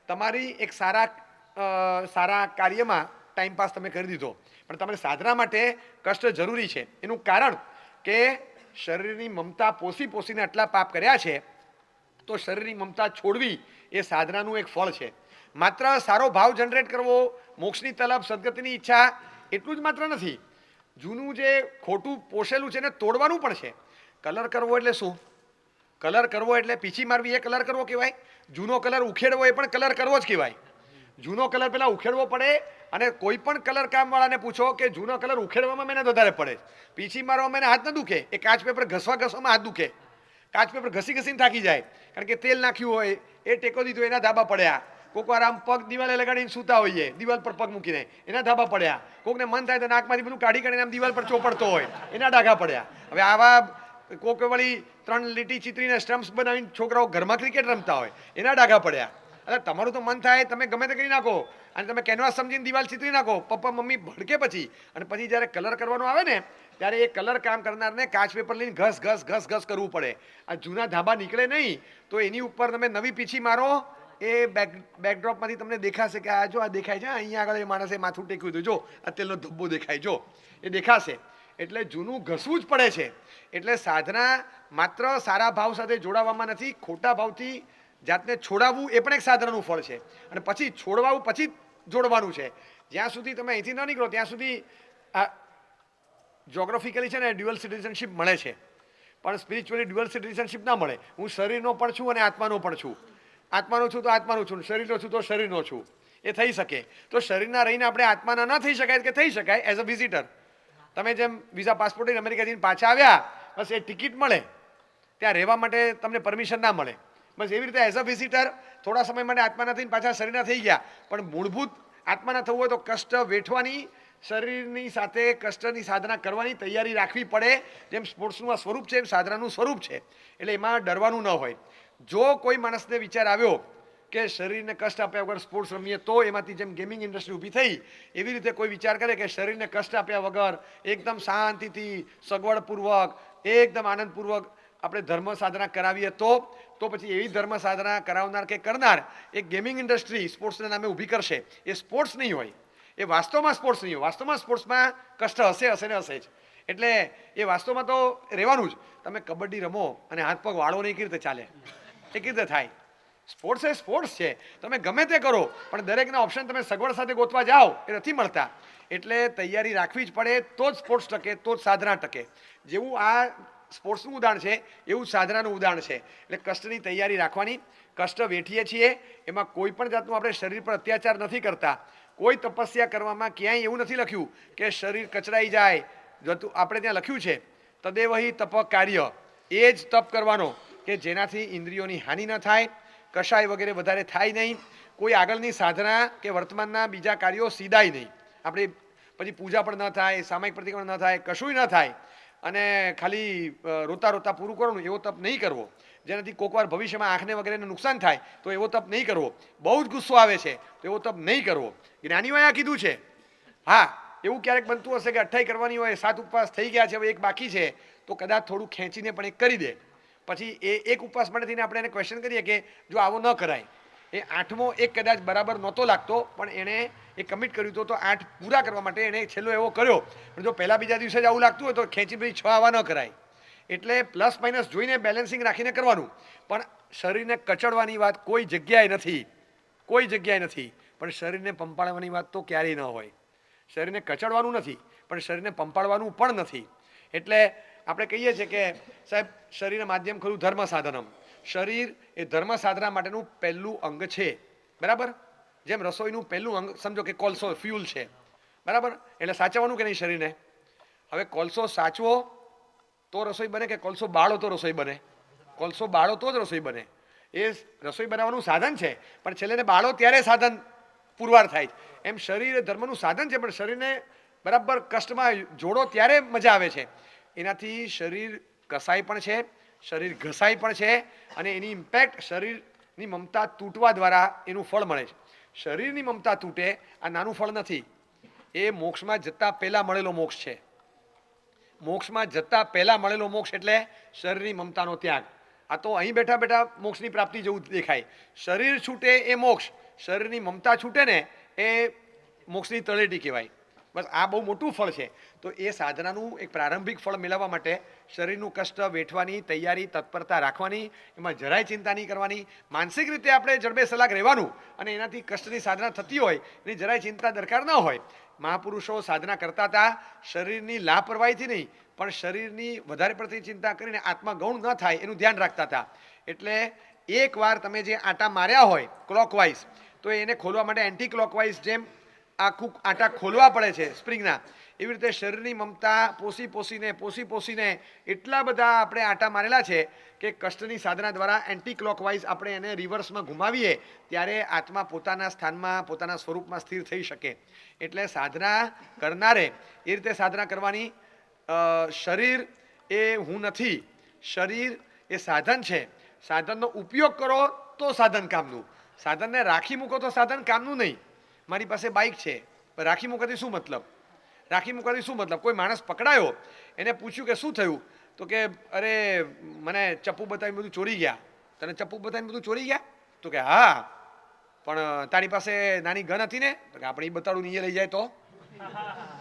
તમારી એક સારા કાર્યમાં ટાઈમપાસ તમે કરી દીધો, પણ તમારે સાધના માટે કષ્ટ જરૂરી છે. એનું કારણ કે શરીરની મમતા પોસીને આટલા પાપ કર્યા છે, તો શરીરની મમતા છોડવી એ સાધનાનું એક ફળ છે. માત્ર સારો ભાવ જનરેટ કરવો, મોક્ષની તલબ, સદગતિની ઈચ્છા એટલું જ માત્ર નથી. જૂનું જે ખોટું પોષેલું છે એને તોડવાનું પણ છે. કલર કરવો એટલે શું? કલર કરવો એટલે પીછી મારવી એ કલર કરવો કહેવાય. જૂનો કલર ઉખેડવો એ પણ કલર કરવો જ કહેવાય. જૂનો કલર પહેલાં ઉખેડવો પડે, અને કોઈ પણ કલર કામવાળાને પૂછો કે જૂનો કલર ઉખેડવામાં મહેનત વધારે પડે, પીછી મારવામાં એને હાથ ન દુખે, એ કાચ પેપર ઘસવામાં હાથ દુખે. કાચ પેપર ઘસીને થાકી જાય, કારણ કે તેલ નાખ્યું હોય, એ ટેકો દીધો, એના ધાબા પડ્યા. કોઈક વાર આમ પગ દિવાલે લગાડીને સૂતા હોઈએ, દિવાલ પર પગ મૂકીને, એના ધાબા પડ્યા. કોઈકને મન થાય તો નાકમાંથી બધું કાઢી કાઢીને આમ દિવાલ પર ચોપડતો હોય, એના ડાઘા પડ્યા. હવે આવા કોઈક વળી 3 લીટી ચિત્રીને સ્ટમ્પ્સ બનાવીને છોકરાઓ ઘરમાં ક્રિકેટ રમતા હોય, એના ડાઘા પડ્યા. એટલે તમારું તો મન થાય તમે ગમે તે કરી નાખો, અને તમે કેનવાસ સમજીને દિવાલ ચિત્રી નાખો, પપ્પા મમ્મી ભડકે પછી. અને પછી જ્યારે કલર કરવાનો આવે ને, ત્યારે એ કલર કામ કરનારને કાચ પેપર લઈને ઘસ કરવું પડે. આ જૂના ધાબા નીકળે નહીં, તો એની ઉપર તમે નવી પીછી મારો, એ બેકડ્રોપમાંથી તમને દેખાશે કે આ જો આ દેખાય છે, અહીંયા આગળ એ માણસે માથું ટેક્યું હતું, જો આ તેલનો ધબ્બો દેખાય, જો એ દેખાશે. એટલે જૂનું ઘસવું જ પડે છે. એટલે સાધના માત્ર સારા ભાવ સાથે જોડાવામાં નથી, ખોટા ભાવથી જાતને છોડાવવું એ પણ એક સાધનાનું ફળ છે. અને પછી છોડવાનું પછી જોડવાનું છે. જ્યાં સુધી તમે અહીંથી ન નીકળો ત્યાં સુધી આ જોગ્રાફિકલી છે ને ડ્યુઅલ સિટીઝનશીપ મળે છે, પણ સ્પિરિચ્યુઅલી ડ્યુઅલ સિટીઝનશીપ ના મળે. હું શરીરનો પણ છું અને આત્માનો પણ છું. આત્માનો છું તો આત્માનો છું, શરીરનો છું તો શરીરનો છું. એ થઈ શકે. તો શરીરના રહીને આપણે આત્માના ન થઈ શકાય કે થઈ શકાય એઝ અ વિઝિટર. તમે જેમ વિઝા પાસપોર્ટ લઈને અમેરિકા જઈને પાછા આવ્યા, બસ એ ટિકિટ મળે, ત્યાં રહેવા માટે તમને પરમિશન ના મળે. બસ એવી રીતે એઝ અ વિઝિટર થોડા સમય માટે આત્માના થઈને પાછા શરીરના થઈ ગયા. પણ મૂળભૂત આત્માના થવું હોય તો કષ્ટ વેઠવાની, શરીરની સાથે કષ્ટની સાધના કરવાની તૈયારી રાખવી પડે. જેમ સ્પોર્ટ્સનું આ સ્વરૂપ છે એમ સાધનાનું સ્વરૂપ છે. એટલે એમાં ડરવાનું ન હોય. જો કોઈ માણસને વિચાર આવ્યો કે શરીરને કષ્ટ આપ્યા વગર સ્પોર્ટ્સ રમીએ તો એમાંથી જેમ ગેમિંગ ઇન્ડસ્ટ્રી ઊભી થઈ, એવી રીતે કોઈ વિચાર કરે કે શરીરને કષ્ટ આપ્યા વગર એકદમ શાંતિથી, સગવડપૂર્વક, એકદમ આનંદપૂર્વક આપણે ધર્મ સાધના કરાવીએ તો પછી એવી ધર્મ સાધના કરાવનાર કે કરનાર એક ગેમિંગ ઇન્ડસ્ટ્રી સ્પોર્ટ્સના નામે ઊભી કરશે. એ સ્પોર્ટ્સ નહીં હોય, એ વાસ્તવમાં સ્પોર્ટ્સ નહીં હોય. વાસ્તવમાં સ્પોર્ટ્સમાં કષ્ટ હશે ને હશે જ. એટલે એ વાસ્તવમાં તો રહેવાનું જ. તમે કબડ્ડી રમો અને હાથ પગ વાળો નહીં, કેવી રીતે ચાલે? એ કેવી રીતે થાય? સ્પોર્ટ્સ એ સ્પોર્ટ્સ છે. તમે ગમે તે કરો, પણ દરેકના ઓપ્શન તમે સગવડ સાથે ગોતવા જાઓ એ નથી મળતા. એટલે તૈયારી રાખવી જ પડે, તો જ સ્પોર્ટ્સ ટકે, તો જ સાધના ટકે. જેવું આ સ્પોર્ટ્સનું ઉદાહરણ છે એવું સાધનાનું ઉદાહરણ છે. એટલે કષ્ટની તૈયારી રાખવાની. કષ્ટ વેઠીએ છીએ એમાં કોઈ પણ જાતનું આપણે શરીર પર અત્યાચાર નથી કરતા. કોઈ તપસ્યા કરવામાં ક્યાંય એવું નથી લખ્યું કે શરીર કચડાઈ જાય. આપણે ત્યાં લખ્યું છે તદેવહી તપ કાર્ય, એ જ તપ કરવાનો કે જેનાથી ઇન્દ્રિયોની હાનિ ન થાય, કશાય વગેરે વધારે થાય નહીં, કોઈ આગળની સાધના કે વર્તમાનના બીજા કાર્યો સીધાય નહીં. આપણે પછી પૂજા પણ ન થાય, સામાયિક પ્રતિક્રમણ ન થાય, કશું ન થાય. અને ખાલી રોતા રોતા પૂરું કરવાનું એવો તપ નહીં કરવો, જેનાથી કોઈક વાર ભવિષ્યમાં આંખને વગેરેને નુકસાન થાય તો એવો તપ નહીં કરવો, બહુ જ ગુસ્સો આવે છે તો એવો તપ નહીં કરવો. જ્ઞાનીઓએ આ કીધું છે. હા, એવું ક્યારેક બનતું હશે કે 28 કરવાની હોય, 7 ઉપવાસ થઈ ગયા છે, હવે એક બાકી છે, તો કદાચ થોડું ખેંચીને પણ એક કરી દે. પછી એ એક ઉપવાસ માટે થઈને આપણે એને ક્વેશ્ચન કરીએ કે જો આવો ન કરાય, એ 8મો એક કદાચ બરાબર નહોતો લાગતો પણ એણે એ કમિટ કર્યું તો 8 પૂરા કરવા માટે એણે છેલ્લો એવો કર્યો, પણ જો પહેલા બીજા દિવસે જ આવું લાગતું હોય તો ખેંચી પછી 6 આવા ન કરાય. એટલે પ્લસ માઇનસ જોઈને બેલેન્સિંગ રાખીને કરવાનું. પણ શરીરને કચડવાની વાત કોઈ જગ્યાએ નથી, કોઈ જગ્યાએ નથી. પણ શરીરને પંપાળવાની વાત તો ક્યારેય ન હોય. શરીરને કચડવાનું નથી પણ શરીરને પંપાળવાનું પણ નથી. એટલે આપણે કહીએ છીએ કે સાહેબ શરીર માધ્યમ ખરું ધર્મ સાધનમ. શરીર એ ધર્મ સાધના માટેનું પહેલું અંગ છે, બરાબર. જેમ રસોઈનું પહેલું અંગ સમજો કે કોલસો ફ્યુલ છે, બરાબર. એટલે સાચવવાનું કે નહીં શરીરને. હવે કોલસો સાચવો તો રસોઈ બને કે કોલસો બાળો તો રસોઈ બને? કોલસો બાળો તો જ રસોઈ બને. એ રસોઈ બનાવવાનું સાધન છે પણ છેલ્લે બાળો ત્યારે સાધન પુરવાર થાય. એમ શરીર એ ધર્મનું સાધન છે પણ શરીરને બરાબર કષ્ટમાં જોડો ત્યારે મજા આવે છે. એનાથી શરીર કસાય પણ છે, શરીર ઘસાય પણ છે અને એની ઇમ્પેક્ટ શરીરની મમતા તૂટવા દ્વારા એનું ફળ મળે છે. શરીરની મમતા તૂટે આ નાનું ફળ નથી, એ મોક્ષમાં જતા પહેલા મળેલો મોક્ષ છે. મોક્ષમાં જતા પહેલા મળેલો મોક્ષ એટલે શરીરની મમતાનો ત્યાગ. આ તો અહીં બેઠા બેઠા મોક્ષની પ્રાપ્તિ જેવું દેખાય. શરીર છૂટે એ મોક્ષ, શરીરની મમતા છૂટે ને એ મોક્ષની તળેટી કહેવાય. બસ આ બહુ મોટું ફળ છે. તો એ સાધનાનું એક પ્રારંભિક ફળ મેળવવા માટે શરીરનું કષ્ટ વેઠવાની તૈયારી તત્પરતા રાખવાની, એમાં જરાય ચિંતા નહીં કરવાની. માનસિક રીતે આપણે જડબે સલાક રહેવાનું અને એનાથી કષ્ટની સાધના થતી હોય એની જરાય ચિંતા દરકાર ન હોય. મહાપુરુષો સાધના કરતા હતા શરીરની લાપરવાહીથી નહીં પણ શરીરની વધારે પડતી ચિંતા કરીને આત્મા ગૌણ ન થાય એનું ધ્યાન રાખતા હતા. એટલે એકવાર તમે જે આટા માર્યા હોય ક્લોકવાઇઝ તો એને ખોલવા માટે એન્ટી ક્લોકવાઇઝ જેમ આખું આટા ખોલવા પડે છે સ્પ્રિંગના, એવી રીતે શરીરની મમતા પોષી પોષીને એટલા બધા આપણે આટા મારેલા છે કે કષ્ટની સાધના દ્વારા એન્ટી ક્લોકવાઇઝ આપણે એને રિવર્સમાં ઘુમાવીએ ત્યારે આત્મા પોતાના સ્થાનમાં પોતાના સ્વરૂપમાં સ્થિર થઈ શકે. એટલે સાધના કરનારે એ રીતે સાધના કરવાની. શરીર એ હું નથી, શરીર એ સાધન છે. સાધનનો ઉપયોગ કરો તો સાધન કામનું, સાધનને રાખી મૂકો તો સાધન કામનું નહીં. મારી પાસે બાઇક છે પણ રાખી મૂકવાથી શું મતલબ? રાખી મૂકવાથી શું મતલબ? કોઈ માણસ પકડાયો, એને પૂછ્યું કે શું થયું, તો કે અરે મને ચપ્પુ બતાવીને બધું ચોરી ગયા. તને ચપ્પુ બતાવીને બધું ચોરી ગયા? તો કે હા, પણ તારી પાસે નાની ગન હતી ને? તો કે આપણે એ બતાડું નહીં લઈ જાય તો?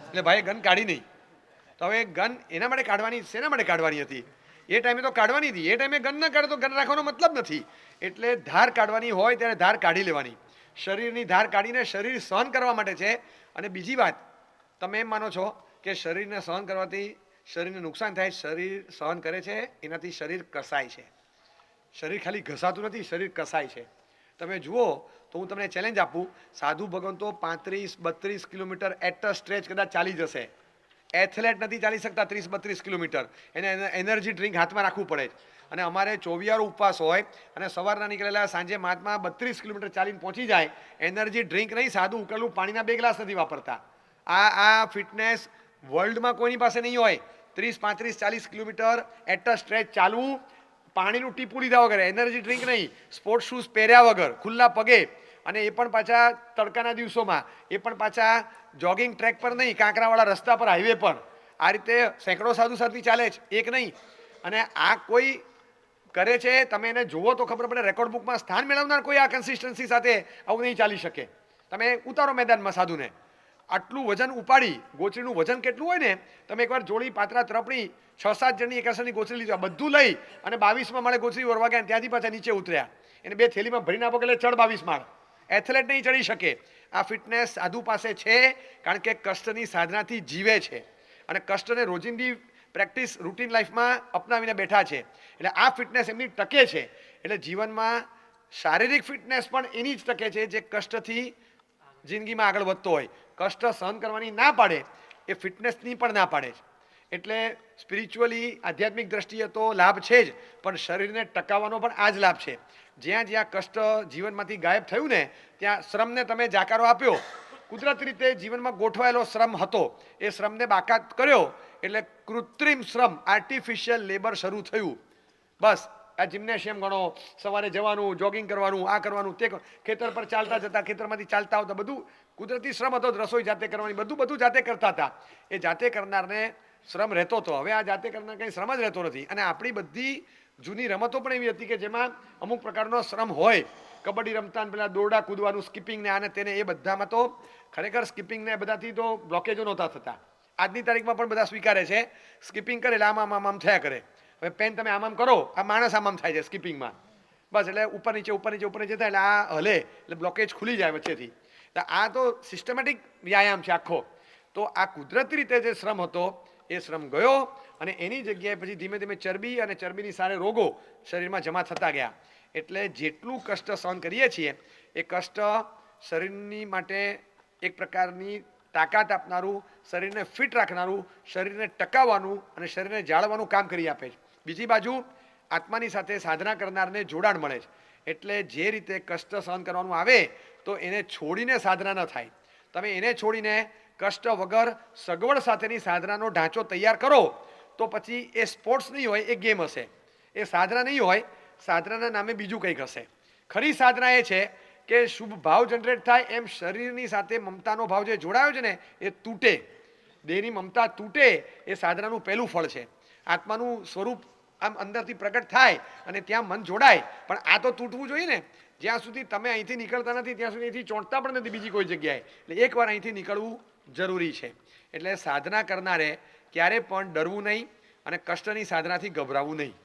એટલે ભાઈ ગન કાઢી નહીં. તો હવે ગન એના માટે કાઢવાની, શેના માટે કાઢવાની હતી? એ ટાઈમે તો કાઢવાની હતી, એ ટાઈમે ગન ન કાઢે તો ગન રાખવાનો મતલબ નથી. એટલે ધાર કાઢવાની હોય ત્યારે ધાર કાઢી લેવાની. શરીરની ધાર કાઢીને શરીર સહન કરવા માટે છે. અને બીજી વાત, તમે એમ માનો છો કે શરીરને સહન કરવાથી શરીરને નુકસાન થાય? શરીર સહન કરે છે એનાથી શરીર કસાય છે. શરીર ખાલી ઘસાતું નથી, શરીર કસાય છે. તમે જુઓ તો હું તમને ચેલેન્જ આપું, સાધુ ભગવંતો 35-32 કિલોમીટર એટ અ સ્ટ્રેચ કદાચ ચાલી જશે. એથ્લેટ નથી ચાલી શકતા 30-32 કિલોમીટર, એને એનર્જી ડ્રિંક હાથમાં રાખવું પડે. અને અમારે 24 ઉપવાસ હોય અને સવારના નીકળેલા સાંજે મહાત્મા 32 કિલોમીટર ચાલીને પહોંચી જાય. એનર્જી ડ્રિંક નહીં, સાદું ઉકળેલું પાણીના 2 ગ્લાસ નથી વાપરતા. આ ફિટનેસ વર્લ્ડમાં કોઈની પાસે નહીં હોય. 30-35-40 કિલોમીટર એટ અ સ્ટ્રેચ ચાલવું, પાણીનું ટીપું લીધા વગર, એનર્જી ડ્રિંક નહીં, સ્પોર્ટ્સ શૂઝ પહેર્યા વગર, ખુલ્લા પગે, અને એ પણ પાછા તડકાના દિવસોમાં, એ પણ પાછા જોગિંગ ટ્રેક પર નહીં, કાંકરાવાળા રસ્તા પર, હાઈવે પર. આ રીતે સેંકડો સાધુ સાધ્વી ચાલે છે, એક નહીં. અને આ કોઈ કરે છે, તમે એને જુઓ તો ખબર પડે. રેકોર્ડ બુકમાં સ્થાન મેળવનાર કોઈ આ કન્સિસ્ટન્સી સાથે આવું નહીં ચાલી શકે. તમે ઉતારો મેદાનમાં સાધુને, આટલું વજન ઉપાડી, ગોચરીનું વજન કેટલું હોય ને, તમે એકવાર જોડી પાત્રા તરફણી 6-7 જણની એકાસરની ગોચરી લીધી, બધું લઈ અને 22માં માળે ગોચરી વરવા ગયા, ત્યાંથી પાછા નીચે ઉતર્યા. એને 2 થેલીમાં ભરીને આપો એટલે ચડ 22 માળ. એથ્લેટ નહીં ચડી શકે. આ ફિટનેસ સાધુ પાસે છે કારણ કે કષ્ટની સાધનાથી જીવે છે અને કષ્ટને રોજિંદી પ્રેક્ટિસ રૂટીન લાઈફમાં અપનાવીને બેઠા છે. એટલે આ ફિટનેસ એમની ટકે છે. એટલે જીવનમાં શારીરિક ફિટનેસ પણ એની જ ટકે છે જે કષ્ટથી જિંદગીમાં આગળ વધતો હોય. કષ્ટ સહન કરવાની ના પાડે એ ફિટનેસની પણ ના પાડે છે. એટલે સ્પિરિચ્યુઅલી આધ્યાત્મિક દ્રષ્ટિએ તો લાભ છે જ, પણ શરીરને ટકાવવાનો પણ આ જ લાભ છે. જ્યાં જ્યાં કષ્ટ જીવનમાંથી ગાયબ થયું ને ત્યાં શ્રમને તમે જાકારો આપ્યો. કુદરતી રીતે જીવનમાં ગોઠવાયેલો શ્રમ હતો, એ શ્રમને બાકાત કર્યો એટલે કૃત્રિમ શ્રમ, આર્ટિફિશિયલ લેબર શરૂ થયું. બસ આ જિમ્નેશિયમ ગણો, સવારે જવાનું, જોગિંગ કરવાનું, આ કરવાનું, તે ખેતર પર ચાલતા જતા, ખેતરમાંથી ચાલતા આવતા, બધું કુદરતી શ્રમ હતો. રસોઈ જાતે કરવાની, બધું જાતે કરતા હતા. એ જાતે કરનારને શ્રમ રહેતો હતો. હવે આ જાતે કરનાર કંઈ શ્રમ જ રહેતો નથી. અને આપણી બધી જૂની રમતો પણ એવી હતી કે જેમાં અમુક પ્રકારનો શ્રમ હોય. કબડ્ડી રમતા ને પેલા દોરડા કૂદવાનું, સ્કીપિંગ ને આને તેને, એ બધામાં તો ખરેખર સ્કીપિંગ ને બધાથી તો બ્લોકેજો નહોતા થતા. આજની તારીખમાં પણ બધા સ્વીકારે છે સ્કીપિંગ કરે એટલે આમ થયા કરે. હવે પેન તમે આમ કરો, આ માણસ આમ થાય છે સ્કીપિંગમાં. બસ એટલે ઉપર નીચે થાય એટલે આ હલે એટલે બ્લોકેજ ખુલી જાય વચ્ચેથી. તો આ તો સિસ્ટમેટિક વ્યાયામ છે આખો. તો આ કુદરતી રીતે જે શ્રમ હતો એ શ્રમ ગયો અને એની જગ્યાએ પછી ધીમે ધીમે ચરબી અને ચરબીની સારે રોગો શરીરમાં જમા થતા ગયા. એટલે જેટલું કષ્ટ સહન કરીએ છીએ એ કષ્ટ શરીરની માટે એક પ્રકારની તાકાત આપનારું, શરીરને ફિટ રાખનારું, શરીરને ટકાવવાનું અને શરીરને જાળવવાનું કામ કરી આપે છે. બીજી બાજુ આત્માની સાથે સાધના કરનારને જોડાણ મળે છે. એટલે જે રીતે કષ્ટ સહન કરવાનું આવે તો એને છોડીને સાધના ન થાય. તમે એને છોડીને કષ્ટ વગર સગવડ સાથેની સાધનાનો ઢાંચો તૈયાર કરો તો પછી એ સ્પોર્ટ્સ નહીં હોય, એ ગેમ હશે. એ સાધના નહીં હોય, સાધનાના નામે બીજું કંઈક હશે. ખરી સાધના એ છે કે શુભ ભાવ જનરેટ થાય, એમ શરીરની સાથે મમતાનો ભાવ જે જોડાયો છે ને એ તૂટે. દેહની મમતા તૂટે એ સાધનાનું પહેલું ફળ છે. આત્માનું સ્વરૂપ આમ અંદરથી પ્રગટ થાય અને ત્યાં મન જોડાય. પણ આ તો તૂટવું જોઈએ ને. જ્યાં સુધી તમે અહીંથી નીકળતા નથી ત્યાં સુધી અહીંથી ચોંટતા પણ નથી બીજી કોઈ જગ્યાએ. એટલે એકવાર અહીંથી નીકળવું જરૂરી છે. એટલે સાધના કરનારે ક્યારે પણ ડરવું નહીં અને કષ્ટની સાધનાથી ગભરાવું નહીં.